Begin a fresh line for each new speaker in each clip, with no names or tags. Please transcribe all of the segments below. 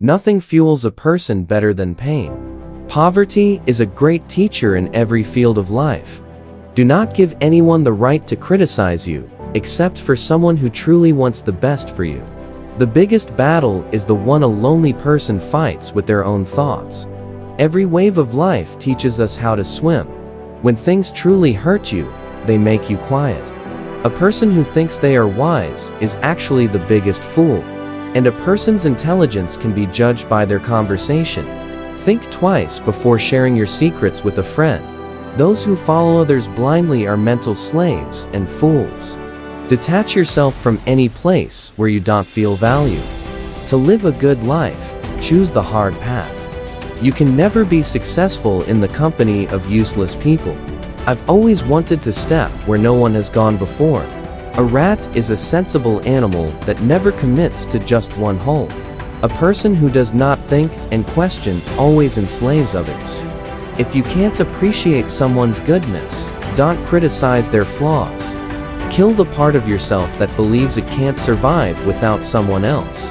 Nothing fuels a person better than pain. Poverty is a great teacher in every field of life. Do not give anyone the right to criticize you, except for someone who truly wants the best for you. The biggest battle is the one a lonely person fights with their own thoughts. Every wave of life teaches us how to swim. When things truly hurt you, they make you quiet. A person who thinks they are wise is actually the biggest fool. And a person's intelligence can be judged by their conversation. Think twice before sharing your secrets with a friend. Those who follow others blindly are mental slaves and fools. Detach yourself from any place where you don't feel valued. To live a good life, choose the hard path. You can never be successful in the company of useless people. I've always wanted to step where no one has gone before. A rat is a sensible animal that never commits to just one hole. A person who does not think and question always enslaves others. If you can't appreciate someone's goodness, don't criticize their flaws. Kill the part of yourself that believes it can't survive without someone else.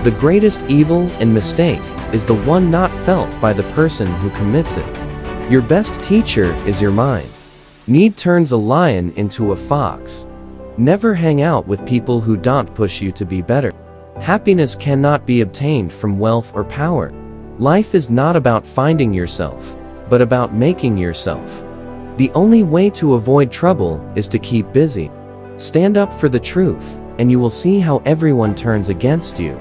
The greatest evil and mistake is the one not felt by the person who commits it. Your best teacher is your mind. Need turns a lion into a fox. Never hang out with people who don't push you to be better. Happiness cannot be obtained from wealth or power. Life is not about finding yourself, but about making yourself. The only way to avoid trouble is to keep busy. Stand up for the truth, and you will see how everyone turns against you.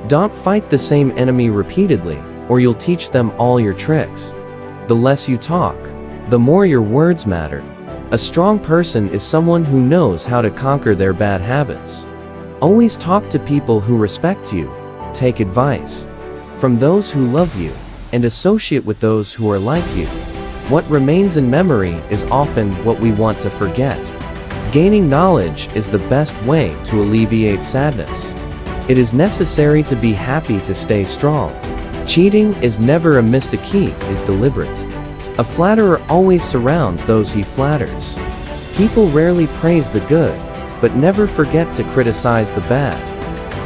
Don't fight the same enemy repeatedly, or you'll teach them all your tricks. The less you talk, the more your words matter. A strong person is someone who knows how to conquer their bad habits. Always talk to people who respect you, take advice from those who love you, and associate with those who are like you. What remains in memory is often what we want to forget. Gaining knowledge is the best way to alleviate sadness. It is necessary to be happy to stay strong. Cheating is never a mistake, is deliberate. A flatterer always surrounds those he flatters. People rarely praise the good, but never forget to criticize the bad.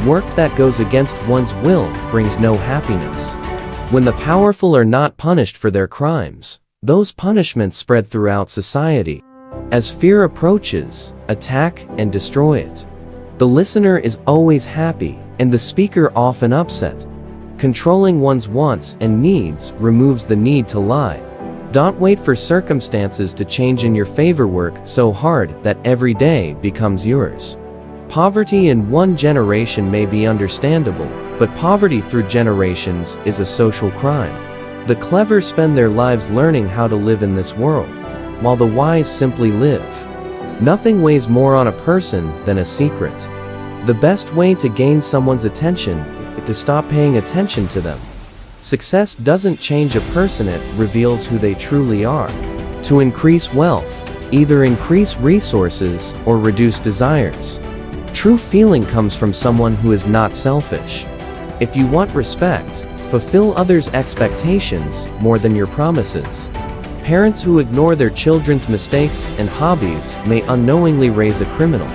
Work that goes against one's will brings no happiness. When the powerful are not punished for their crimes, those punishments spread throughout society. As fear approaches, attack and destroy it. The listener is always happy, and the speaker often upset. Controlling one's wants and needs removes the need to lie. Don't wait for circumstances to change in your favor. Work so hard that every day becomes yours. Poverty in one generation may be understandable, but poverty through generations is a social crime. The clever spend their lives learning how to live in this world, while the wise simply live. Nothing weighs more on a person than a secret. The best way to gain someone's attention is to stop paying attention to them. Success doesn't change a person, it reveals who they truly are. To increase wealth, either increase resources or reduce desires. True feeling comes from someone who is not selfish. If you want respect, fulfill others' expectations more than your promises. Parents who ignore their children's mistakes and hobbies may unknowingly raise a criminal.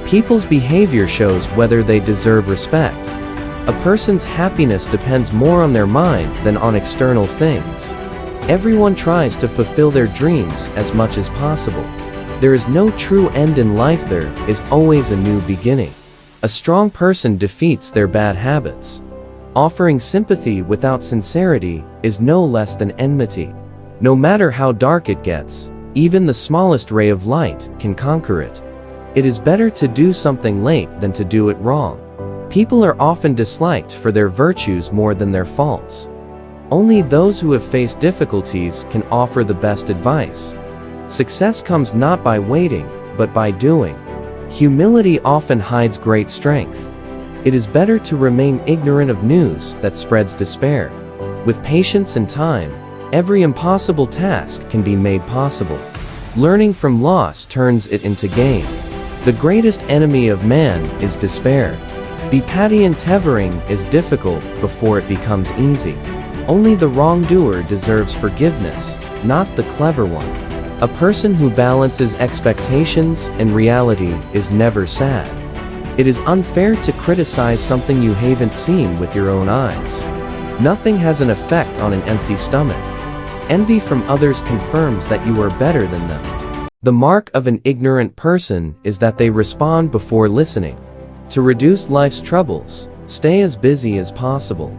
People's behavior shows whether they deserve respect. A person's happiness depends more on their mind than on external things. Everyone tries to fulfill their dreams as much as possible. There is no true end in life, there is always a new beginning. A strong person defeats their bad habits. Offering sympathy without sincerity is no less than enmity. No matter how dark it gets, even the smallest ray of light can conquer it. It is better to do something late than to do it wrong. People are often disliked for their virtues more than their faults. Only those who have faced difficulties can offer the best advice. Success comes not by waiting, but by doing. Humility often hides great strength. It is better to remain ignorant of news that spreads despair. With patience and time, every impossible task can be made possible. Learning from loss turns it into gain. The greatest enemy of man is despair. Be patty and tevering is difficult before it becomes easy. Only the wrongdoer deserves forgiveness, not the clever one. A person who balances expectations and reality is never sad. It is unfair to criticize something you haven't seen with your own eyes. Nothing has an effect on an empty stomach. Envy from others confirms that you are better than them. The mark of an ignorant person is that they respond before listening. To reduce life's troubles, stay as busy as possible.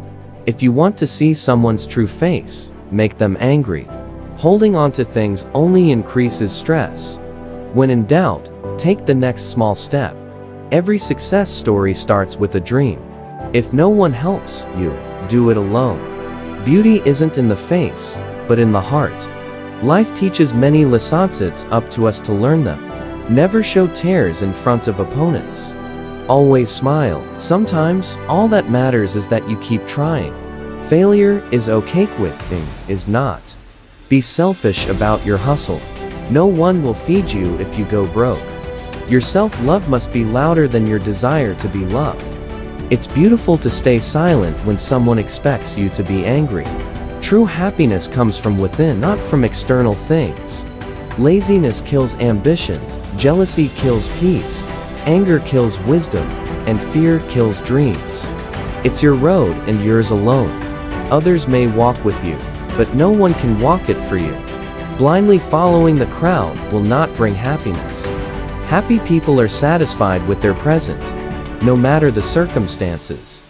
If you want to see someone's true face, make them angry. Holding on to things only increases stress. When in doubt, take the next small step. Every success story starts with a dream. If no one helps you, do it alone. Beauty isn't in the face, but in the heart. Life teaches many lessons, it's up to us to learn them. Never show tears in front of opponents. Always smile. Sometimes, all that matters is that you keep trying. Failure is okay, quitting is not. Be selfish about your hustle. No one will feed you if you go broke. Your self-love must be louder than your desire to be loved. It's beautiful to stay silent when someone expects you to be angry. True happiness comes from within, not from external things. Laziness kills ambition, jealousy kills peace, anger kills wisdom, and fear kills dreams. It's your road and yours alone. Others may walk with you, but no one can walk it for you. Blindly following the crowd will not bring happiness. Happy people are satisfied with their present, no matter the circumstances.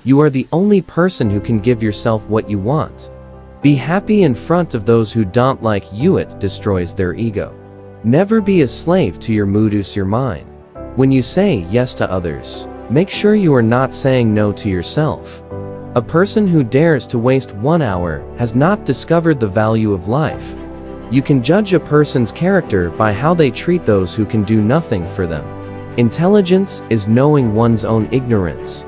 You are the only person who can give yourself what you want. Be happy in front of those who don't like you, it destroys their ego. Never be a slave to your mood or your mind. When you say yes to others, make sure you are not saying no to yourself. A person who dares to waste 1 hour has not discovered the value of life. You can judge a person's character by how they treat those who can do nothing for them. Intelligence is knowing one's own ignorance.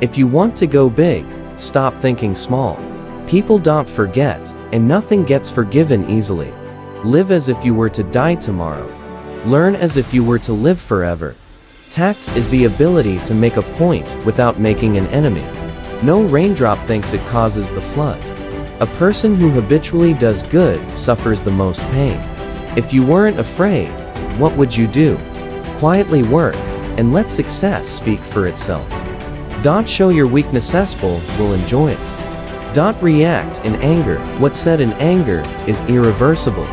If you want to go big, stop thinking small. People don't forget, and nothing gets forgiven easily. Live as if you were to die tomorrow. Learn as if you were to live forever. Tact is the ability to make a point without making an enemy. No raindrop thinks it causes the flood. A person who habitually does good suffers the most pain. If you weren't afraid, what would you do? Quietly work, and let success speak for itself. Don't show your weaknesses, people will enjoy it. Don't react in anger. What's said in anger is irreversible.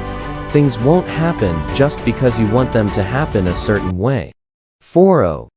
Things won't happen just because you want them to happen a certain way. 40.